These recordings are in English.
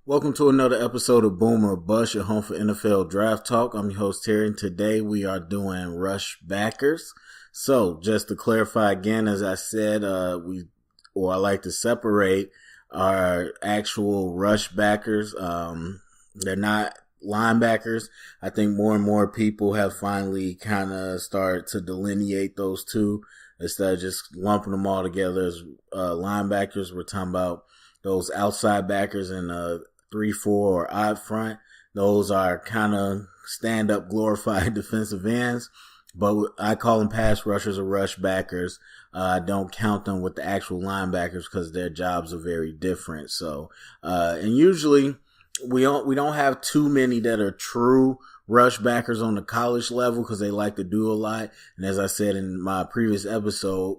Welcome to another episode of Boomer or Bust, your home for NFL Draft Talk. I'm your host, Terry, and today we are doing rush backers. So, just to clarify again, as I said, I like to separate our actual rush backers. They're not linebackers. I think more and more people have finally kind of started to delineate those two instead of just lumping them all together as linebackers. We're talking about those outside backers in 3-4 or odd front. Those are kind of stand-up glorified defensive ends, but I call them pass rushers or rush backers. I don't count them with the actual linebackers because their jobs are very different. So, and usually we don't have too many that are true rush backers on the college level because they like to do a lot. And as I said in my previous episode,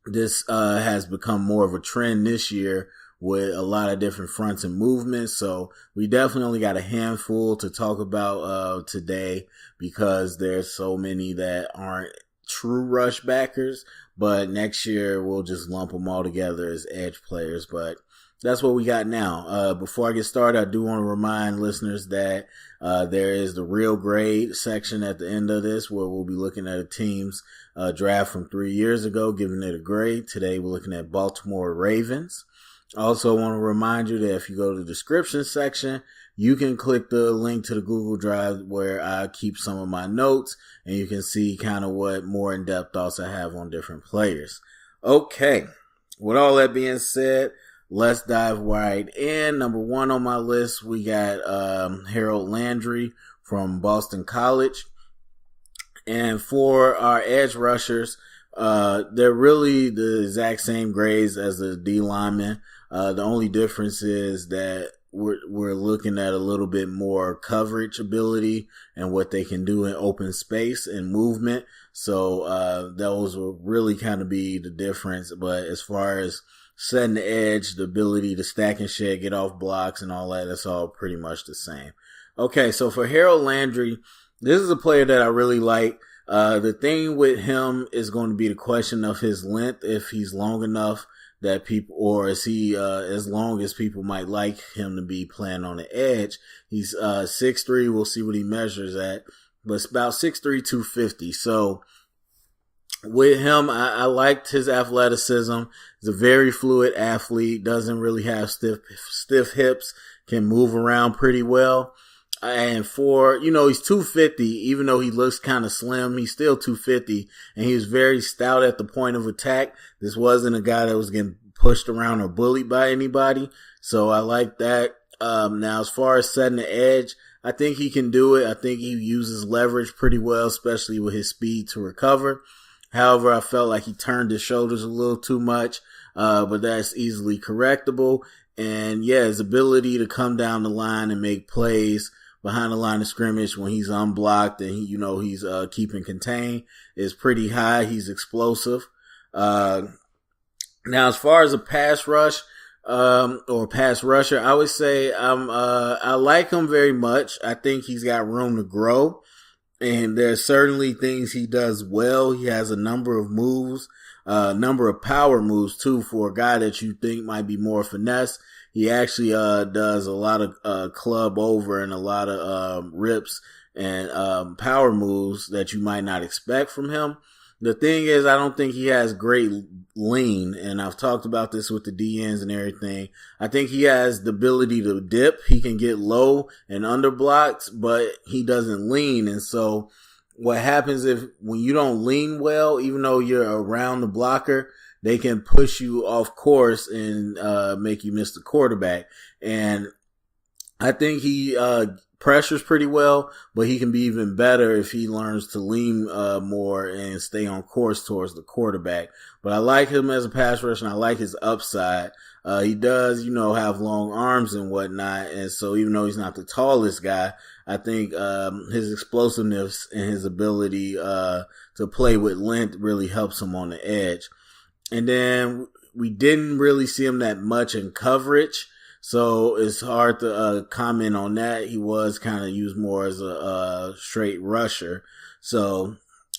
this has become more of a trend this year with a lot of different fronts and movements. So we definitely only got a handful to talk about today because there's so many that aren't true rush backers. But next year we'll just lump them all together as edge players. But that's what we got now. Before I get started, I do want to remind listeners that there is the real grade section at the end of this where we'll be looking at a team's draft from 3 years ago, giving it a grade. Today we're looking at Baltimore Ravens. I also want to remind you that if you go to the description section, you can click the link to the Google Drive where I keep some of my notes and you can see kind of what more in-depth thoughts I have on different players. Okay, with all that being said, let's dive right in. Number one on my list, we got Harold Landry from Boston College. And for our edge rushers, they're really the exact same grades as the D linemen. The only difference is that we're looking at a little bit more coverage ability and what they can do in open space and movement. So those will really kind of be the difference. But as far as setting the edge, the ability to stack and shed, get off blocks and all that, that's all pretty much the same. Okay, so for Harold Landry, this is a player that I really like. The thing with him is going to be the question of his length, if he's long enough that people, or is he as long as people might like him to be playing on the edge. He's 6'3", we'll see what he measures at, but it's about 6'3", 250. So with him, I liked his athleticism. He's a very fluid athlete, doesn't really have stiff hips, can move around pretty well. And for, he's 250, even though he looks kind of slim, he's still 250, and he was very stout at the point of attack. This wasn't a guy that was getting pushed around or bullied by anybody, so I like that. Now, as far as setting the edge, I think he can do it. I think he uses leverage pretty well, especially with his speed to recover. However, I felt like he turned his shoulders a little too much, but that's easily correctable. And yeah, his ability to come down the line and make plays behind the line of scrimmage when he's unblocked and he's keeping contained is pretty high. He's explosive. Now, as far as a pass rush or pass rusher, I would say I like him very much. I think he's got room to grow, and there's certainly things he does well. He has a number of moves, a number of power moves too. For a guy that you think might be more finesse, he actually does a lot of club over and a lot of rips and power moves that you might not expect from him. The thing is, I don't think he has great lean, and I've talked about this with the DNs and everything. I think he has the ability to dip. He can get low and under blocks, but he doesn't lean. And so what happens when you don't lean well, even though you're around the blocker, they can push you off course and make you miss the quarterback. And I think he pressures pretty well, but he can be even better if he learns to lean more and stay on course towards the quarterback. But I like him as a pass rusher, and I like his upside. He does, have long arms and whatnot, and so even though he's not the tallest guy, I think his explosiveness and his ability to play with length really helps him on the edge. And then we didn't really see him that much in coverage, so it's hard to comment on that. He was kind of used more as a straight rusher. So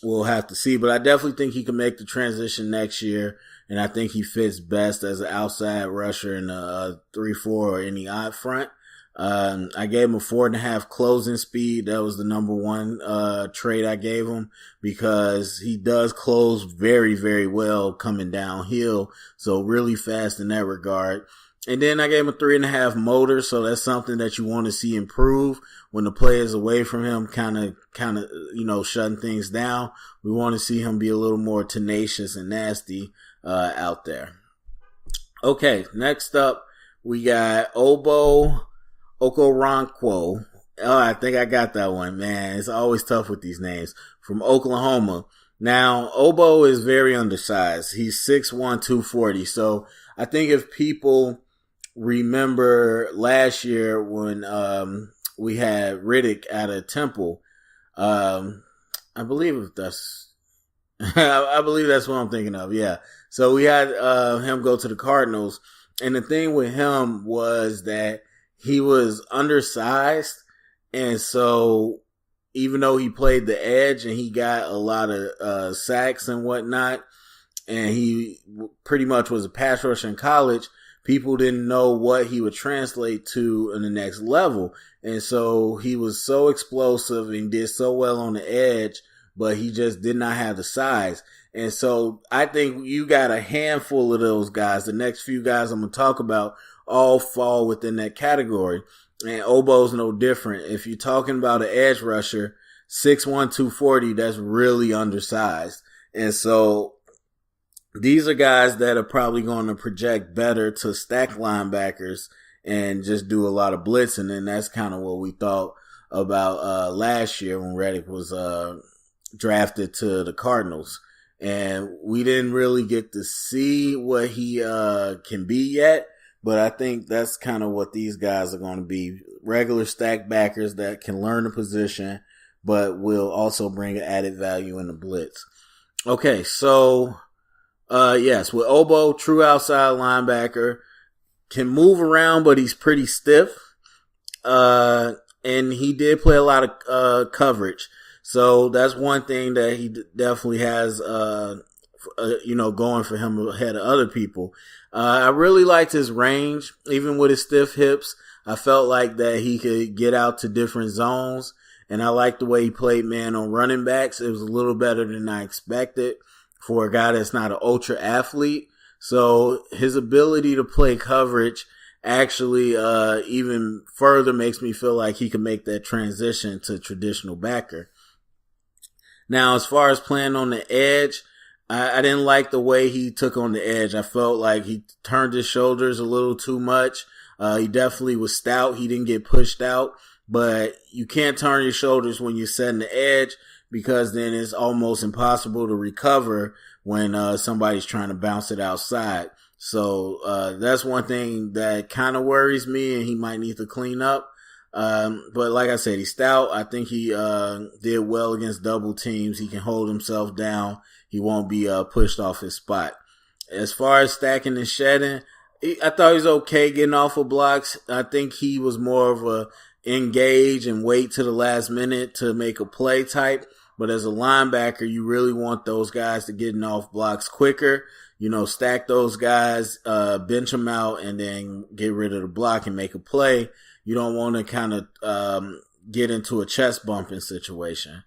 we'll have to see. But I definitely think he can make the transition next year. And I think he fits best as an outside rusher in a 3-4 or any odd front. I gave him a 4.5 closing speed. That was the number one trait I gave him because he does close very, very well coming downhill. So really fast in that regard. And then I gave him a 3.5 motor. So that's something that you want to see improve when the play is away from him, kind of, shutting things down. We want to see him be a little more tenacious and nasty out there. Okay, next up, we got Obo Okoro. Oh, I think I got that one, man. It's always tough with these names. From Oklahoma. Now, Obo is very undersized. He's 6'1", 240. So I think if people remember last year when we had Riddick out of Temple, I believe that's I believe that's what I'm thinking of. Yeah. So we had him go to the Cardinals, and the thing with him was that he was undersized, and so even though he played the edge and he got a lot of sacks and whatnot, and he pretty much was a pass rusher in college, people didn't know what he would translate to in the next level. And so he was so explosive and did so well on the edge, but he just did not have the size. And so I think you got a handful of those guys. The next few guys I'm going to talk about all fall within that category. And Obo's no different. If you're talking about an edge rusher, 6'1", 240, that's really undersized. And so these are guys that are probably going to project better to stack linebackers and just do a lot of blitzing. And that's kind of what we thought about last year when Reddick was drafted to the Cardinals. And we didn't really get to see what he can be yet, but I think that's kind of what these guys are going to be. Regular stack backers that can learn the position, but will also bring added value in the blitz. Okay, so yes, with Obo, true outside linebacker, can move around, but he's pretty stiff. And he did play a lot of coverage. So that's one thing that he definitely has, going for him ahead of other people. I really liked his range, even with his stiff hips. I felt like that he could get out to different zones, and I liked the way he played man on running backs. It was a little better than I expected for a guy that's not an ultra athlete. So his ability to play coverage actually even further makes me feel like he can make that transition to traditional backer. Now, as far as playing on the edge, I didn't like the way he took on the edge. I felt like he turned his shoulders a little too much. He definitely was stout. He didn't get pushed out. But you can't turn your shoulders when you're setting the edge because then it's almost impossible to recover when somebody's trying to bounce it outside. So that's one thing that kind of worries me, and he might need to clean up. But like I said, he's stout. I think he did well against double teams. He can hold himself down. He won't be pushed off his spot. As far as stacking and shedding, I thought he was okay getting off of blocks. I think he was more of a engage and wait to the last minute to make a play type. But as a linebacker, you really want those guys to get off blocks quicker. Stack those guys, bench them out, and then get rid of the block and make a play. You don't want to kind of get into a chest bumping situation.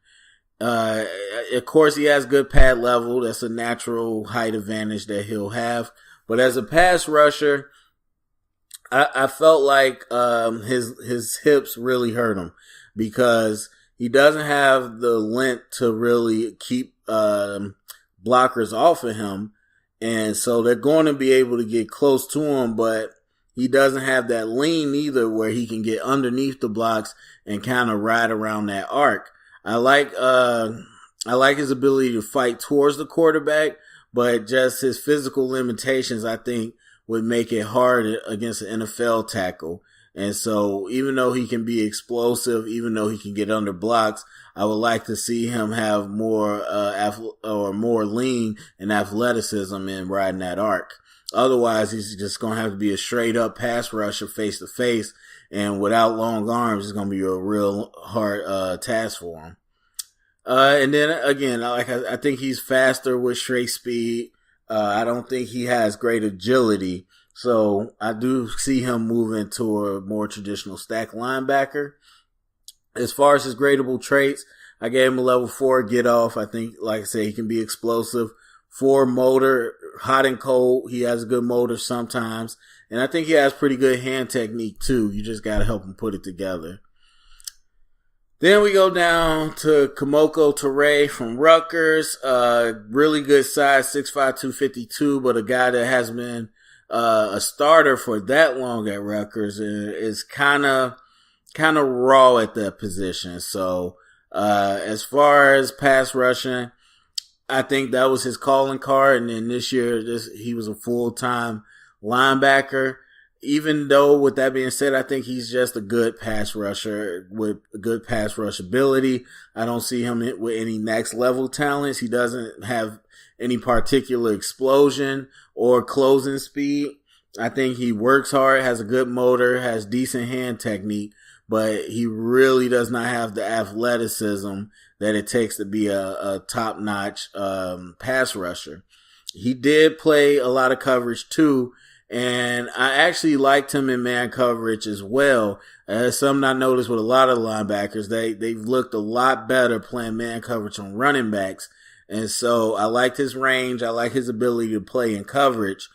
Of course, he has good pad level. That's a natural height advantage that he'll have. But as a pass rusher, I felt like his hips really hurt him because he doesn't have the length to really keep blockers off of him. And so they're going to be able to get close to him, but he doesn't have that lean either where he can get underneath the blocks and kind of ride around that arc. I like his ability to fight towards the quarterback, but just his physical limitations, I think, would make it hard against an NFL tackle. And so even though he can be explosive, even though he can get under blocks, I would like to see him have more more lean and athleticism in riding that arc. Otherwise, he's just going to have to be a straight up pass rusher face to face. And without long arms, it's going to be a real hard task for him. And then again, I think he's faster with straight speed. I don't think he has great agility. So I do see him moving to a more traditional stack linebacker. As far as his gradable traits, I gave him a level 4 get off. I think, like I said, he can be explosive. 4 motor, hot and cold. He has a good motor sometimes. And I think he has pretty good hand technique too. You just got to help him put it together. Then we go down to Kamoko Turay from Rutgers. Really good size, 6'5", 252, but a guy that has been a starter for that long at Rutgers is kind of raw at that position. So as far as pass rushing, I think that was his calling card. And then this year, he was a full-time linebacker. Even though, with that being said, I think he's just a good pass rusher with a good pass rush ability. I don't see him with any next level talents. He doesn't have any particular explosion or closing speed. I think he works hard, has a good motor, has decent hand technique, but he really does not have the athleticism that it takes to be a top-notch pass rusher. He did play a lot of coverage too, and I actually liked him in man coverage as well. Something I noticed with a lot of linebackers, they've looked a lot better playing man coverage on running backs. And so I liked his range. I like his ability to play in coverage.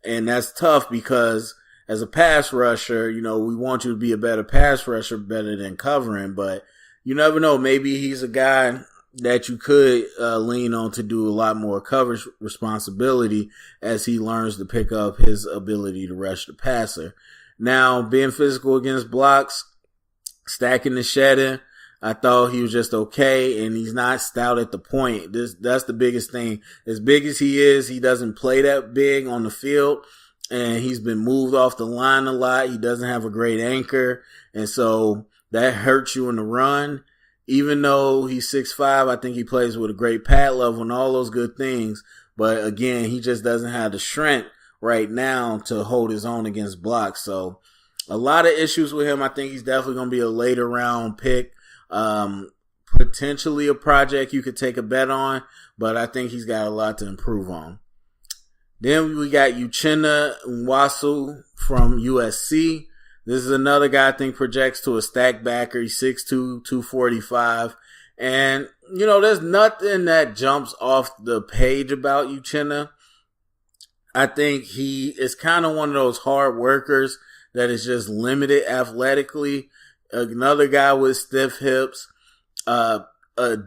And that's tough because as a pass rusher, we want you to be a better pass rusher, better than covering. But you never know. Maybe he's a guy that you could lean on to do a lot more coverage responsibility as he learns to pick up his ability to rush the passer. Now, being physical against blocks, stacking and shedding, I thought he was just okay, and he's not stout at the point. That's the biggest thing. As big as he is, he doesn't play that big on the field, and he's been moved off the line a lot. He doesn't have a great anchor, and so that hurts you in the run. Even though he's 6'5", I think he plays with a great pad level and all those good things. But again, he just doesn't have the strength right now to hold his own against blocks. So a lot of issues with him. I think he's definitely going to be a later round pick. Potentially a project you could take a bet on, but I think he's got a lot to improve on. Then we got Uchenna Nwasu from USC. This is another guy I think projects to a stack backer. He's 6'2", 245. And, there's nothing that jumps off the page about Uchenna. I think he is kind of one of those hard workers that is just limited athletically. Another guy with stiff hips, a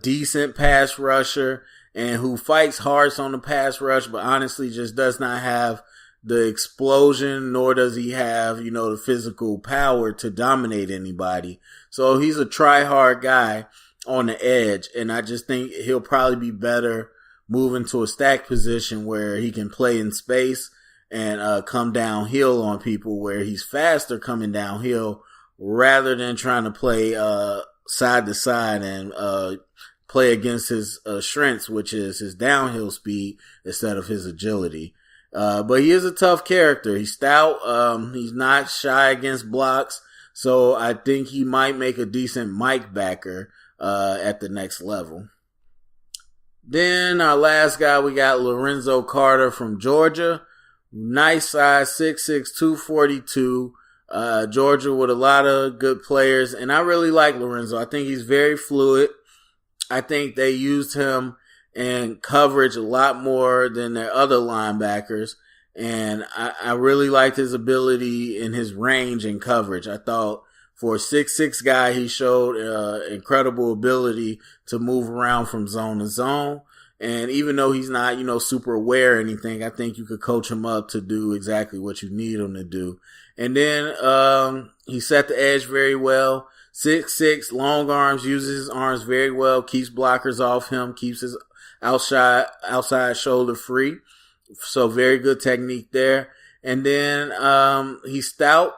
decent pass rusher, and who fights hard on the pass rush, but honestly just does not have the explosion, nor does he have, the physical power to dominate anybody. So he's a try-hard guy on the edge, and I just think he'll probably be better moving to a stack position where he can play in space and come downhill on people, where he's faster coming downhill rather than trying to play side to side and play against his strengths, which is his downhill speed instead of his agility. But he is a tough character. He's stout. He's not shy against blocks. So I think he might make a decent mic backer at the next level. Then our last guy, we got Lorenzo Carter from Georgia. Nice size, 6'6", 242. Georgia with a lot of good players. And I really like Lorenzo. I think he's very fluid. I think they used him and coverage a lot more than their other linebackers. And I really liked his ability and his range in coverage. I thought for a 6'6" guy, he showed incredible ability to move around from zone to zone. And even though he's not, super aware or anything, I think you could coach him up to do exactly what you need him to do. And then he set the edge very well. 6'6", long arms, uses his arms very well, keeps blockers off him, keeps his outside shoulder free. So very good technique there. And then he's stout,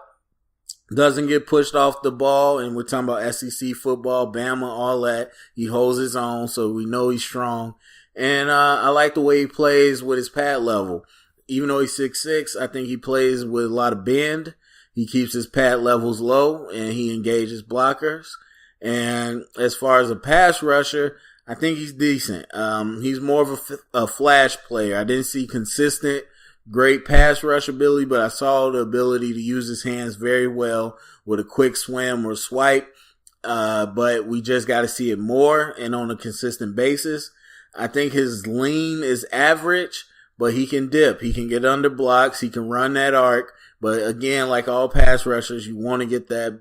doesn't get pushed off the ball. And we're talking about SEC football, Bama, all that. He holds his own, so we know he's strong. And I like the way he plays with his pad level. Even though he's 6'6", I think he plays with a lot of bend. He keeps his pad levels low, and he engages blockers. And as far as a pass rusher, I think he's decent. He's more of a flash player. I didn't see consistent, great pass rush ability, but I saw the ability to use his hands very well with a quick swim or swipe. But we just got to see it more and on a consistent basis. I think his lean is average, but he can dip. He can get under blocks. He can run that arc. But again, like all pass rushers, you want to get that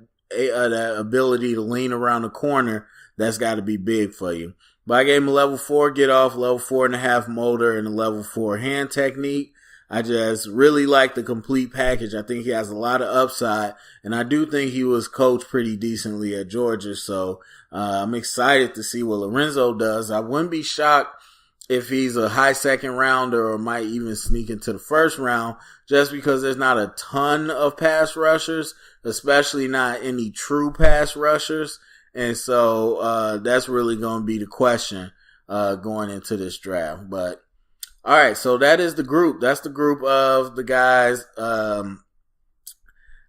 ability to lean around the corner. That's got to be big for you. But I gave him a level 4 get off, level 4.5 motor, and a level 4 hand technique. I just really like the complete package. I think he has a lot of upside, and I do think he was coached pretty decently at Georgia. So I'm excited to see what Lorenzo does. I wouldn't be shocked if he's a high second rounder or might even sneak into the first round, just because there's not a ton of pass rushers, especially not any true pass rushers. And so that's really going to be the question going into this draft. But all right, so that is the group. That's the group of the guys.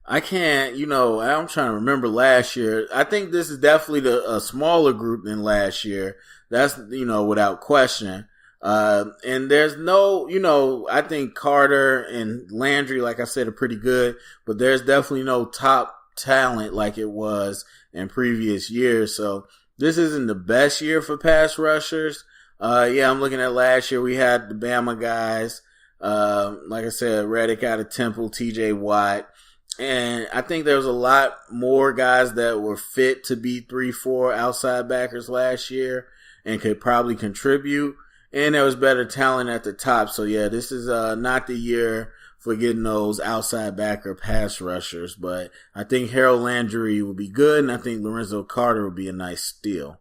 I can't, I'm trying to remember last year. I think this is definitely a smaller group than last year. That's, without question. And there's no, I think Carter and Landry, like I said, are pretty good, but there's definitely no top talent like it was in previous years. So this isn't the best year for pass rushers. I'm looking at last year. We had the Bama guys. Like I said, Reddick out of Temple, TJ Watt. And I think there was a lot more guys that were fit to be 3-4 outside backers last year and could probably contribute. And there was better talent at the top. So yeah, this is not the year for getting those outside backer pass rushers. But I think Harold Landry will be good, and I think Lorenzo Carter will be a nice steal.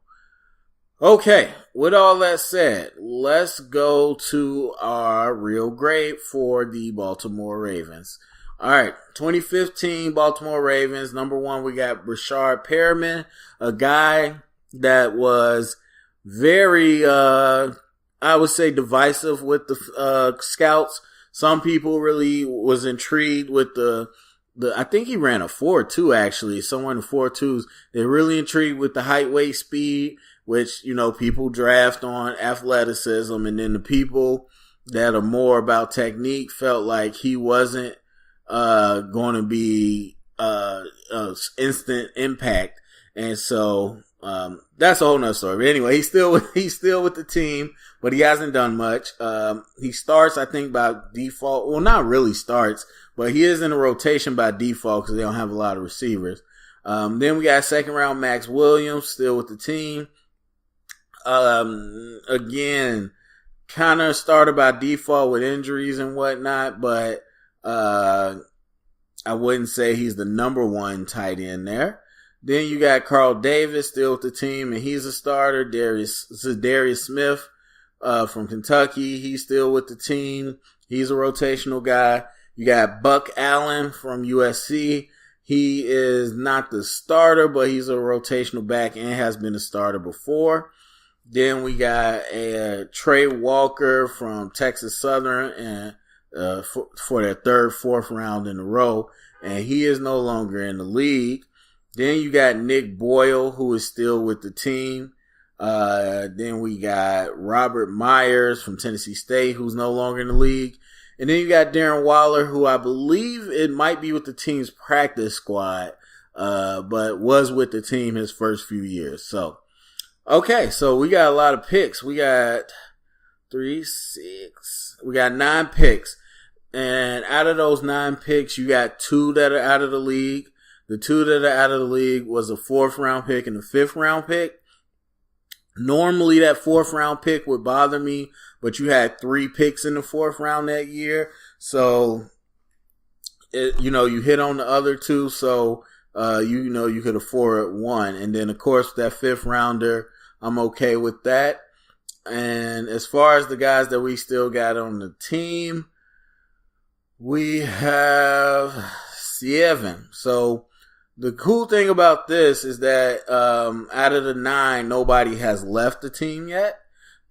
Okay, with all that said, let's go to our real grade for the Baltimore Ravens. All right, 2015 Baltimore Ravens. Number 1, we got Brashard Perriman, a guy that was very, I would say, divisive with the scouts. Some people really was intrigued with the I think he ran a 4.2 actually. Someone in 4.2s. They're really intrigued with the height, weight, speed, which, people draft on athleticism. And then the people that are more about technique felt like he wasn't going to be instant impact. And so that's a whole nother story. But anyway, he's still with the team, but he hasn't done much. He starts, I think, by default. Well, not really starts, but he is in a rotation by default because they don't have a lot of receivers. Then we got second round Max Williams still with the team. Again, kind of started by default with injuries and whatnot, but I wouldn't say he's the number 1 tight end there. Then you got Carl Davis still with the team, and he's a starter. Darius Smith from Kentucky, he's still with the team. He's a rotational guy. You got Buck Allen from USC. He is not the starter, but he's a rotational back and has been a starter before. Then we got Trey Walker from Texas Southern, and for their 3rd, 4th round in a row, and he is no longer in the league. Then you got Nick Boyle, who is still with the team. Then we got Robert Myers from Tennessee State, who's no longer in the league. And then you got Darren Waller, who I believe it might be with the team's practice squad, but was with the team his first few years. So, okay, so we got a lot of picks. We got 9 picks. And out of those 9 picks, you got 2 that are out of the league. The 2 that are out of the league was a 4th round pick and a 5th round pick. Normally that 4th round pick would bother me, but you had 3 picks in the 4th round that year. So, you hit on the other 2. So, you could afford 1. And then of course that 5th rounder, I'm okay with that. And as far as the guys that we still got on the team, we have 7. So the cool thing about this is that out of the 9, nobody has left the team yet.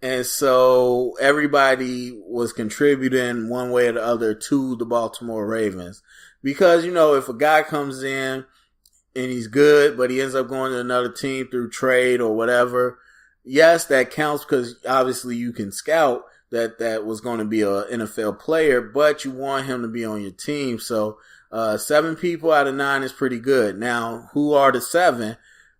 And so everybody was contributing one way or the other to the Baltimore Ravens. Because, if a guy comes in and he's good, but he ends up going to another team through trade or whatever, yes, that counts because obviously you can scout that was going to be an NFL player, but you want him to be on your team. So 7 people out of 9 is pretty good. Now, who are the 7?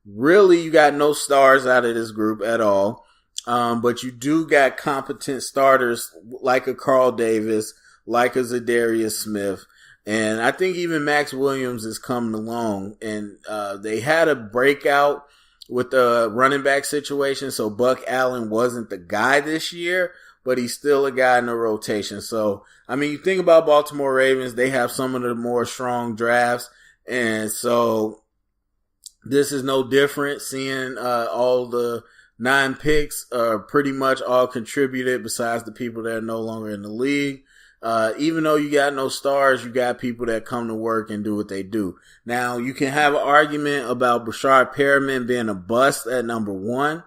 Really, you got no stars out of this group at all. But you do got competent starters like a Carl Davis, like a Zadarius Smith. And I think even Max Williams is coming along. And they had a breakout with the running back situation. So Buck Allen wasn't the guy this year, but he's still a guy in the rotation. So, I mean, you think about Baltimore Ravens, they have some of the more strong drafts. And so this is no different, seeing all the 9 picks are pretty much all contributed besides the people that are no longer in the league. Even though you got no stars, you got people that come to work and do what they do. Now, you can have an argument about Brashard Perriman being a bust at number 1.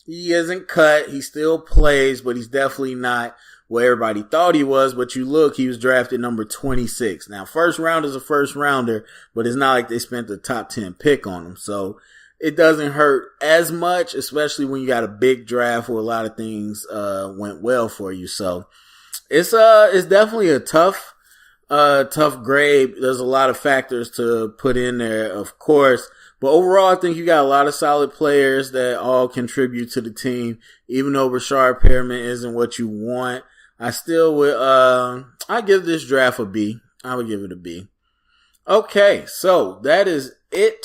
He isn't cut. He still plays, but he's definitely not where everybody thought he was. But you look, he was drafted number 26. Now, first round is a first rounder, but it's not like they spent the top 10 pick on him. So it doesn't hurt as much, especially when you got a big draft where a lot of things went well for you. So it's definitely a tough grade. There's a lot of factors to put in there, of course. But overall, I think you got a lot of solid players that all contribute to the team. Even though Brashard Perriman isn't what you want, I still would, I give this draft a B. I would give it a B. Okay, so that is it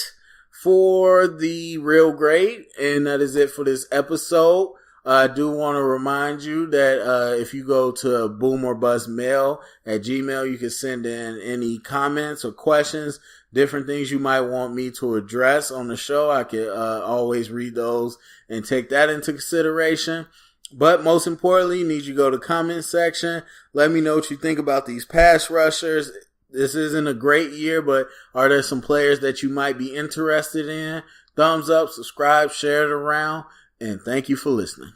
for the real grade, and that is it for this episode. I do want to remind you that if you go to boomerbuzzmail@gmail, you can send in any comments or questions, different things you might want me to address on the show. I can always read those and take that into consideration. But most importantly, you need you to go to the comment section. Let me know what you think about these pass rushers. This isn't a great year, but are there some players that you might be interested in? Thumbs up, subscribe, share it around, and thank you for listening.